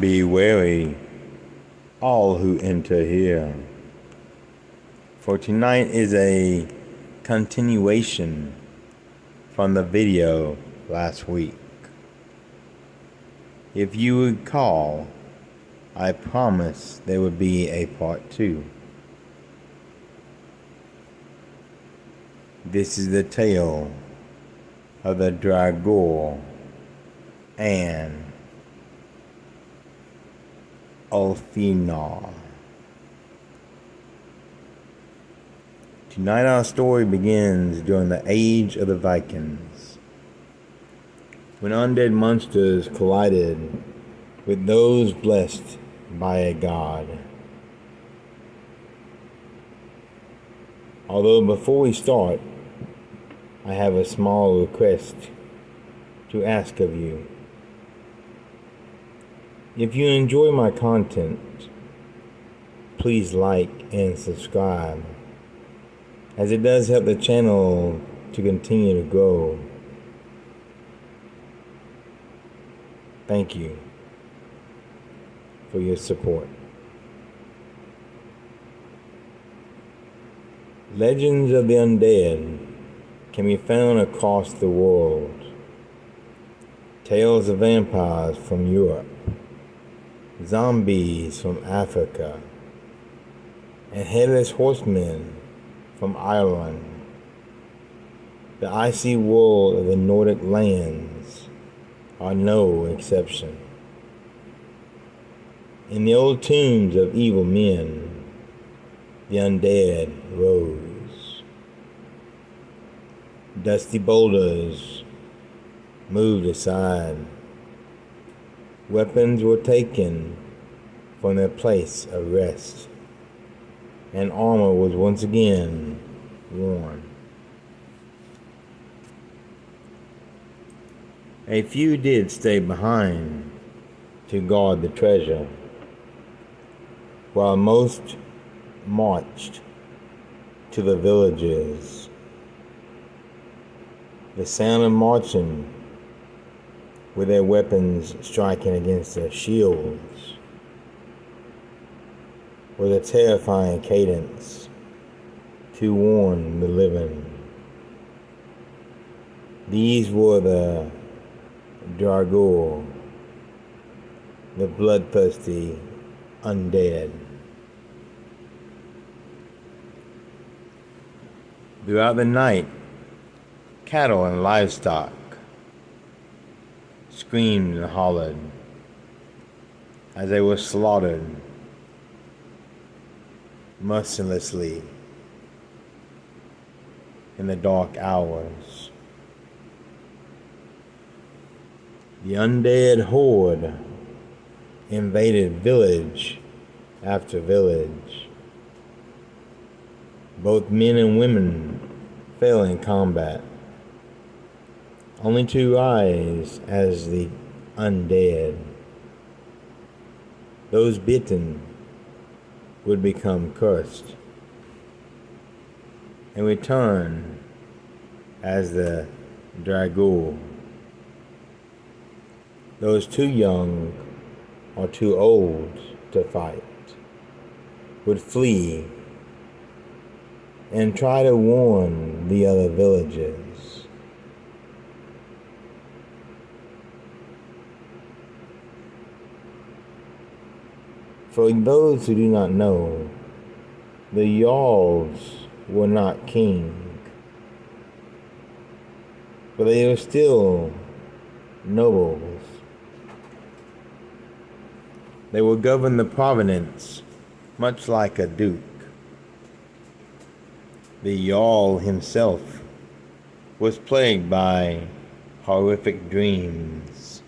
Be wary, all who enter here, for tonight is a continuation from the video last week. If you recall, I promised there would be a part 2. This is the tale of the Draugr and Ulfhednar. Tonight our story begins during the age of the Vikings, when undead monsters collided with those blessed by a god. Although before we start, I have a small request to ask of you. If you enjoy my content, please like and subscribe, as it does help the channel to continue to grow. Thank you for your support. Legends of the Undead can be found across the world. Tales of vampires from Europe, zombies from Africa, and headless horsemen from Ireland. The icy world of the Nordic lands are no exception. In the old tombs of evil men, the undead rose. Dusty boulders moved aside. Weapons were taken from their place of rest, and armor was once again worn. A few did stay behind to guard the treasure, while most marched to the villages. The sound of marching, with their weapons striking against their shields, was a terrifying cadence to warn the living. These were the Draugr, the bloodthirsty undead. Throughout the night, cattle and livestock screamed and hollered as they were slaughtered mercilessly in the dark hours. The undead horde invaded village after village. Both men and women fell in combat, only to rise as the undead. Those bitten would become cursed and return as the Draugr. Those too young or too old to fight would flee and try to warn the other villages. For those who do not know, the Jarls were not king, but they were still nobles. They would govern the province much like a duke. The Jarl himself was plagued by horrific dreams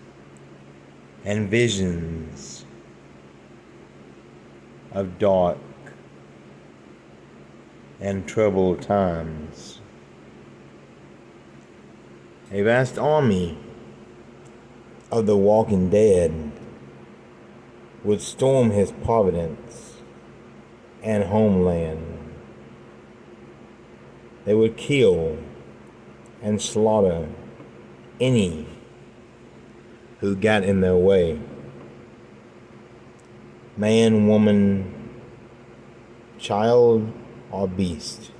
and visions of dark and troubled times. A vast army of the walking dead would storm his providence and homeland. They would kill and slaughter any who got in their way. man, woman, child, or beast.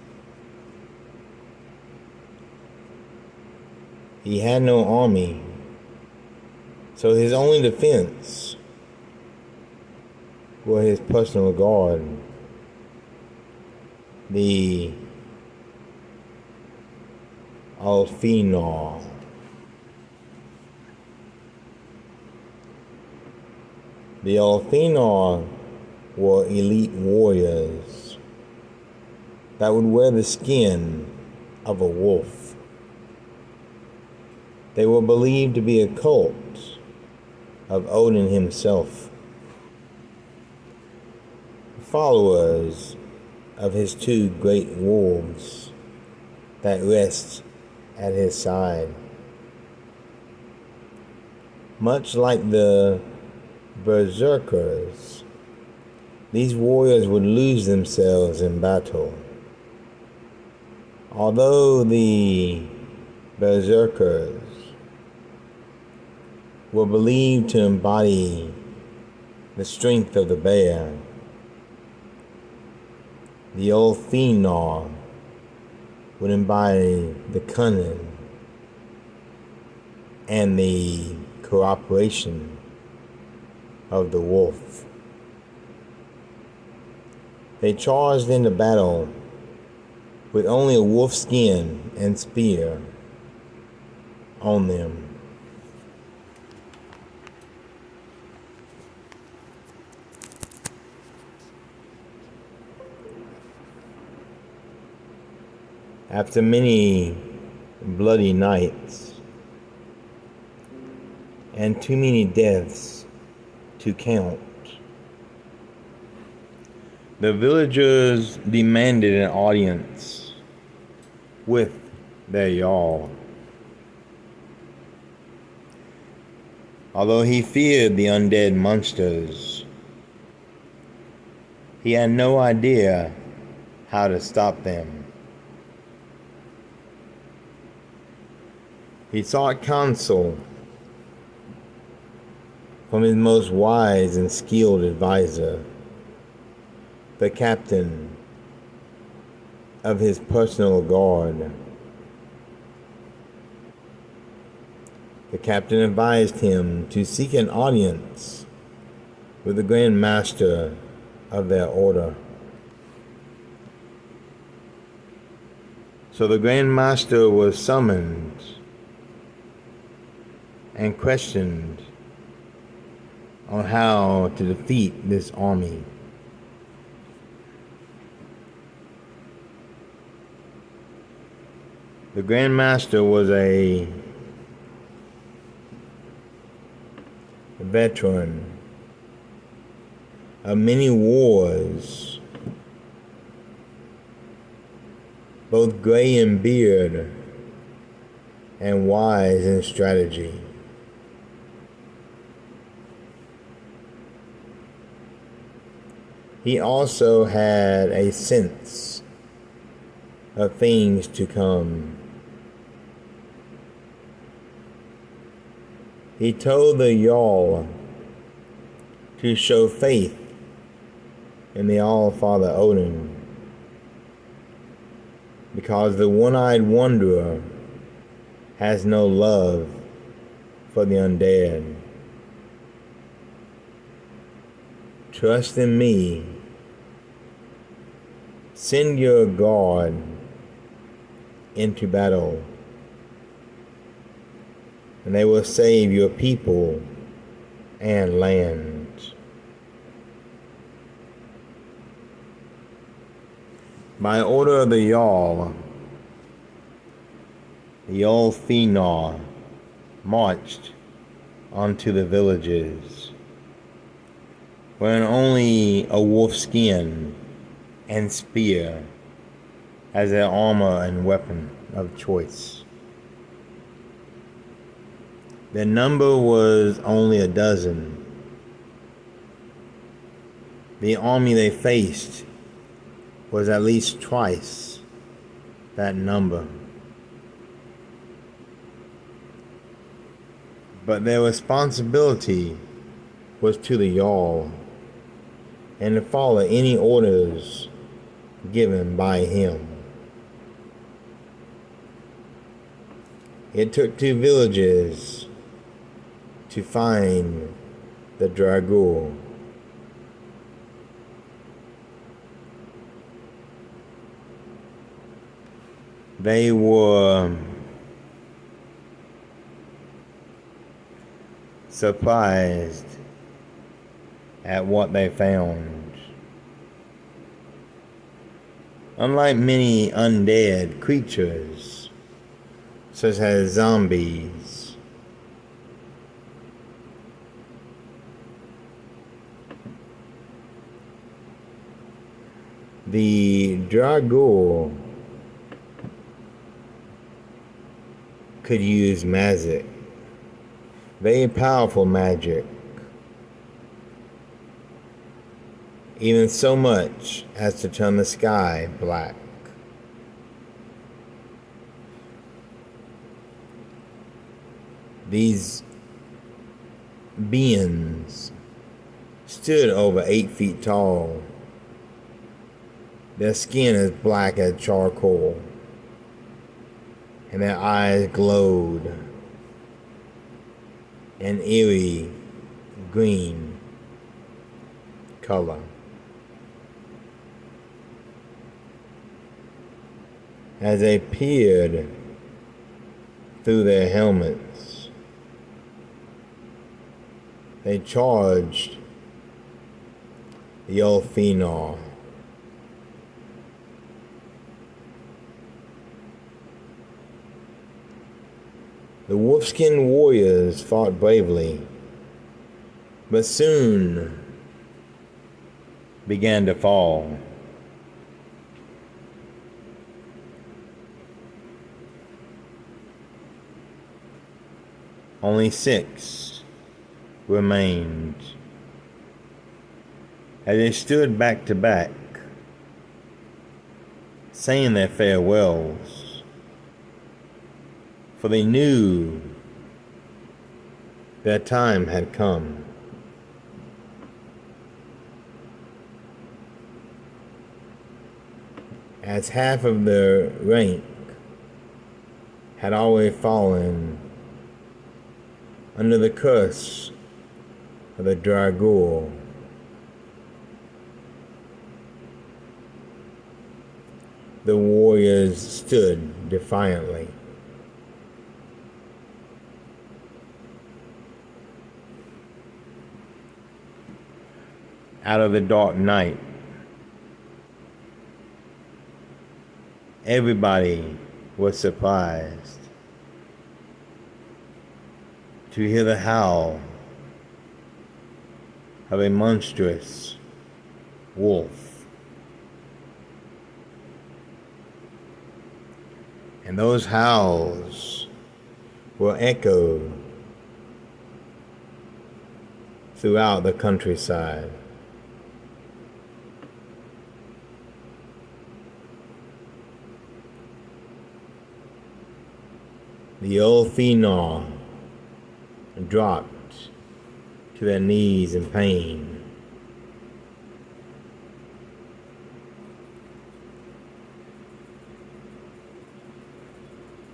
He had no army, so his only defense was his personal guard, the Ulfhednar. The Ulfhednar were elite warriors that would wear the skin of a wolf. They were believed to be a cult of Odin himself, followers of his two great wolves that rest at his side. Much like the berserkers, these warriors would lose themselves in battle. Although the berserkers were believed to embody the strength of the bear, the Ulfhednar would embody the cunning and the cooperation of the wolf. They charged into battle with only a wolf skin and spear on them. After many bloody nights and too many deaths to count, the villagers demanded an audience with their Jarl. Although he feared the undead monsters, he had no idea how to stop them. He sought counsel from his most wise and skilled advisor, the captain of his personal guard. The captain advised him to seek an audience with the Grand Master of their order. So the Grand Master was summoned and questioned on how to defeat this army. The Grand Master was a veteran of many wars, both gray in beard and wise in strategy. He also had a sense of things to come. He told the Jarl to show faith in the All-Father Odin, because the one-eyed wanderer has no love for the undead. Trust in me. Send your guard into battle, and they will save your people and land. By order of the Jarl, the Ulfhednar marched onto the villages, wearing only a wolf skin and spear as their armor and weapon of choice. Their number was only a dozen. The army they faced was at least twice that number. But their responsibility was to the Jarl. and to follow any orders given by him. It took 2 villages to find the Draugr. They were surprised at what they found. Unlike many undead creatures, such as zombies, the Draugr could use magic, very powerful magic, even so much as to turn the sky black. These beings stood over 8 feet tall. Their skin is black as charcoal, and their eyes glowed an eerie green color. As they peered through their helmets, they charged the Ulfhednar. The wolfskin warriors fought bravely, but soon began to fall. Only 6 remained. As they stood back to back, saying their farewells, for they knew their time had come. As half of their rank had already fallen under the curse of the Draugr, the warriors stood defiantly. Out of the dark night, everybody was surprised to hear the howl of a monstrous wolf. And those howls were echoed throughout the countryside. The Ulfhednar dropped to their knees in pain.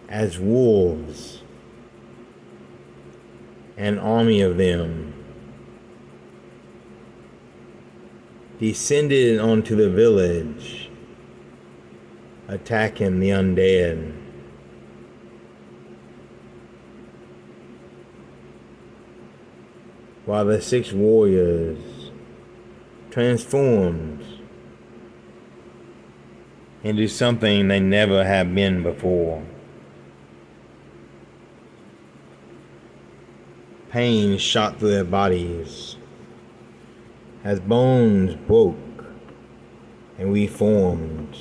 As wolves, an army of them, descended onto the village, attacking the undead. While the 6 warriors transformed into something they never have been before. Pain shot through their bodies as bones broke and reformed.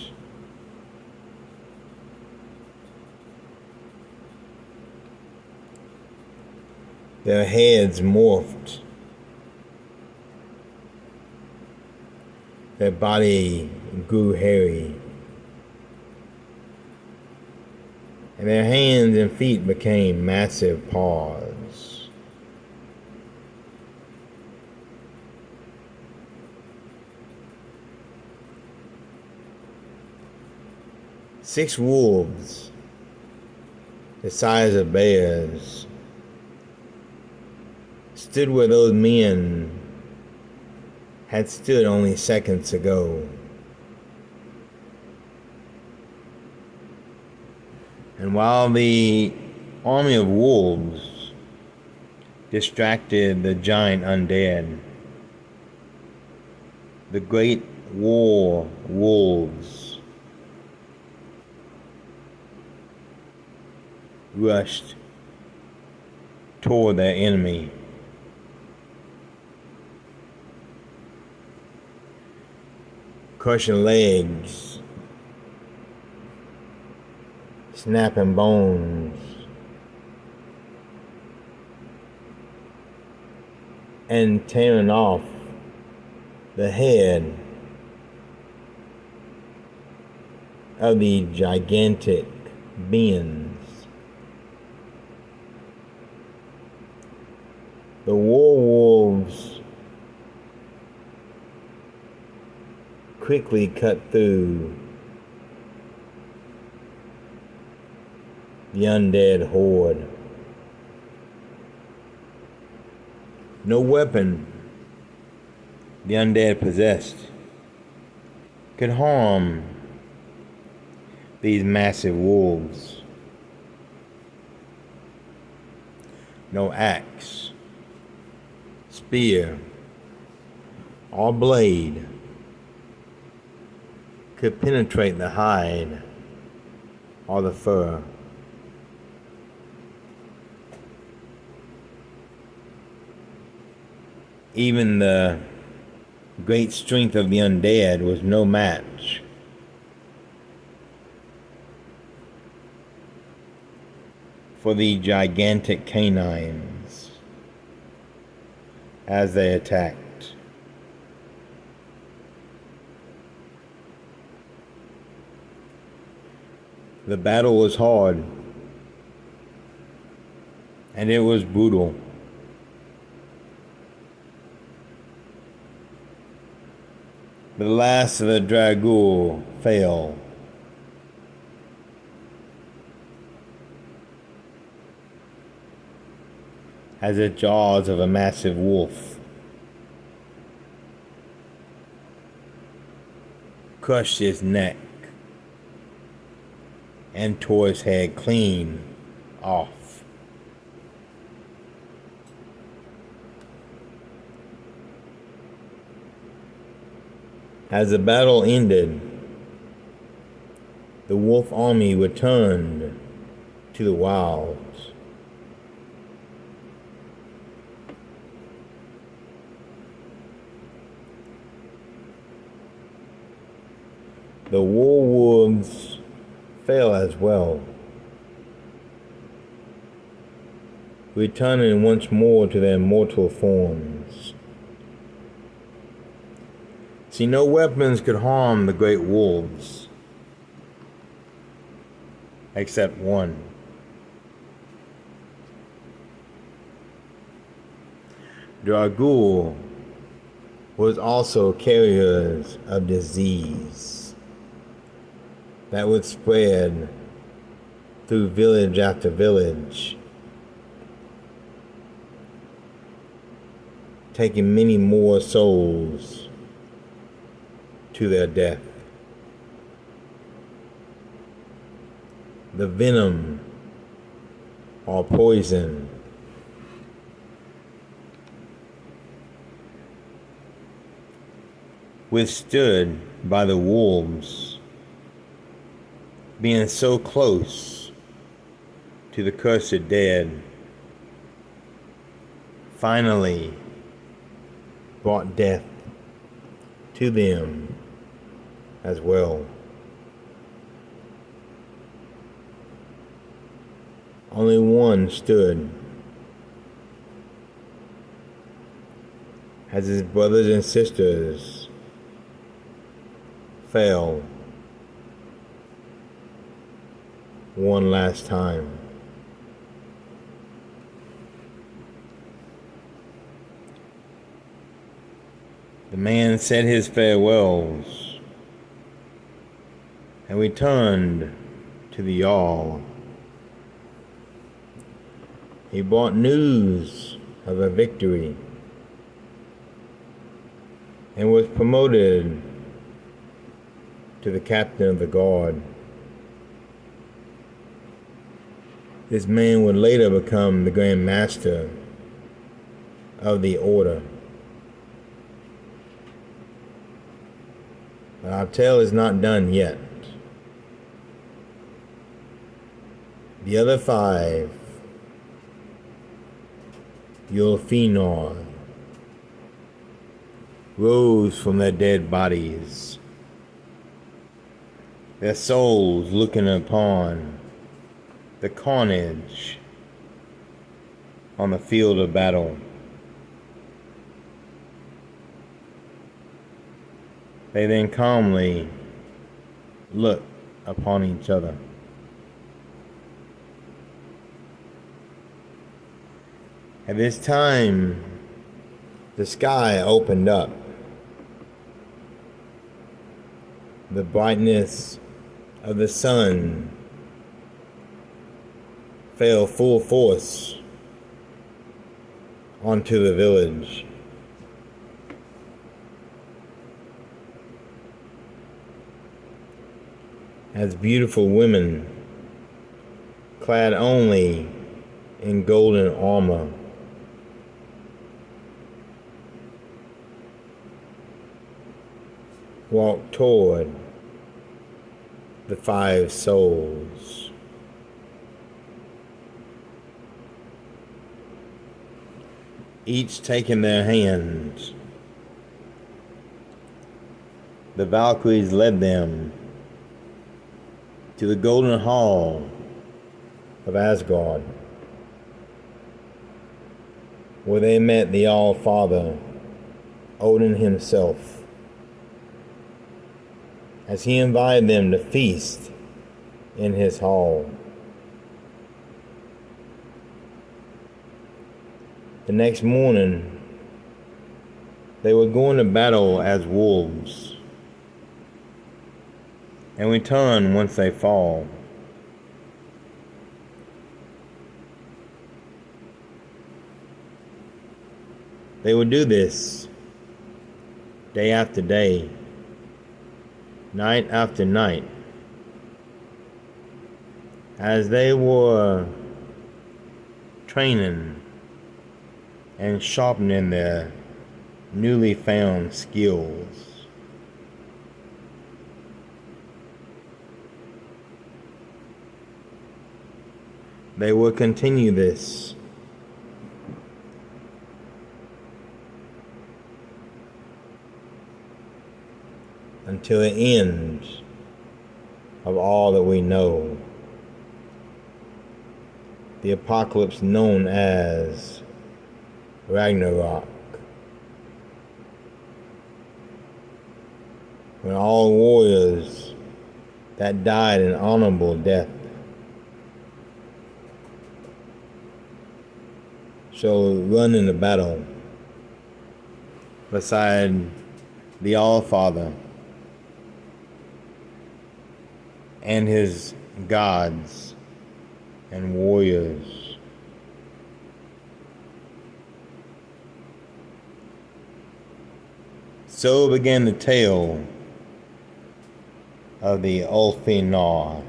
Their heads morphed. Their body grew hairy. And their hands and feet became massive paws. 6 wolves, the size of bears, stood where those men had stood only seconds ago. And while the army of wolves distracted the giant undead, the great war wolves rushed toward their enemy. Crushing legs, snapping bones, and tearing off the head of the gigantic beings. The werewolves quickly cut through the undead horde. No weapon the undead possessed could harm these massive wolves. No axe, spear, or blade could penetrate the hide or the fur. Even the great strength of the undead was no match for the gigantic canines as they attacked. The battle was hard, and it was brutal. But the last of the Draugr fell. As the jaws of a massive wolf crushed his neck and tore his head clean off. As the battle ended, the wolf army returned to the wilds. The werewolves fell as well, returning once more to their mortal forms. See, no weapons could harm the great wolves, except one. Draugr was also carriers of disease that would spread through village after village, taking many more souls to their death. The venom or poison withstood by the wolves being so close to the cursed dead finally brought death to them as well. Only one stood as his brothers and sisters fell one last time. The man said his farewells and returned to the Jarl. He brought news of a victory and was promoted to the captain of the guard. This man would later become the Grand Master of the Order. But our tale is not done yet. The other 5, Ulfhednar, rose from their dead bodies, their souls looking upon the carnage on the field of battle. They then calmly looked upon each other. At this time, the sky opened up. The brightness of the sun fell full force onto the village. As beautiful women, clad only in golden armor, walked toward the 5 souls. Each taking their hands, the Valkyries led them to the Golden Hall of Asgard, where they met the All-Father, Odin himself, as he invited them to feast in his hall. The next morning, they were going to battle as wolves, and return once they fall. They would do this day after day, night after night, as they were training and sharpening their newly found skills. They will continue this until the end of all that we know. The apocalypse known as Ragnarok. When all warriors that died an honorable death shall run in the battle beside the All-Father and his gods and warriors. So began the tale of the Ulfhednar,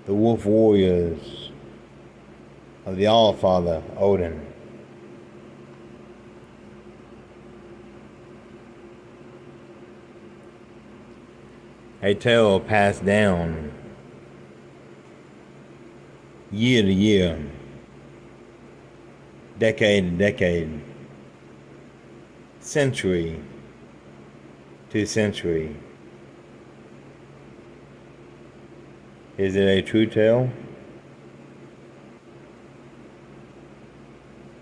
the wolf warriors of the All-Father Odin. A tale passed down year to year, decade to decade, century to century. Is it a true tale?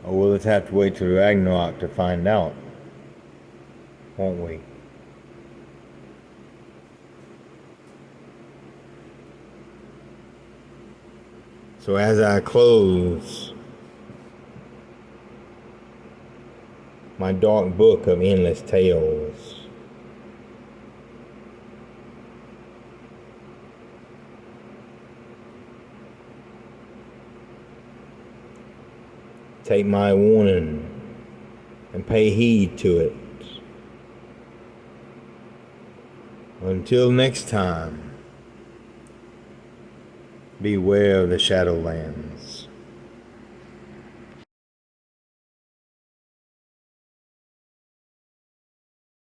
Or we'll just have to wait till Ragnarok to find out, won't we? So as I close my dark book of endless tales, Take my warning and pay heed to it. Until next time, beware of the Shadowlands.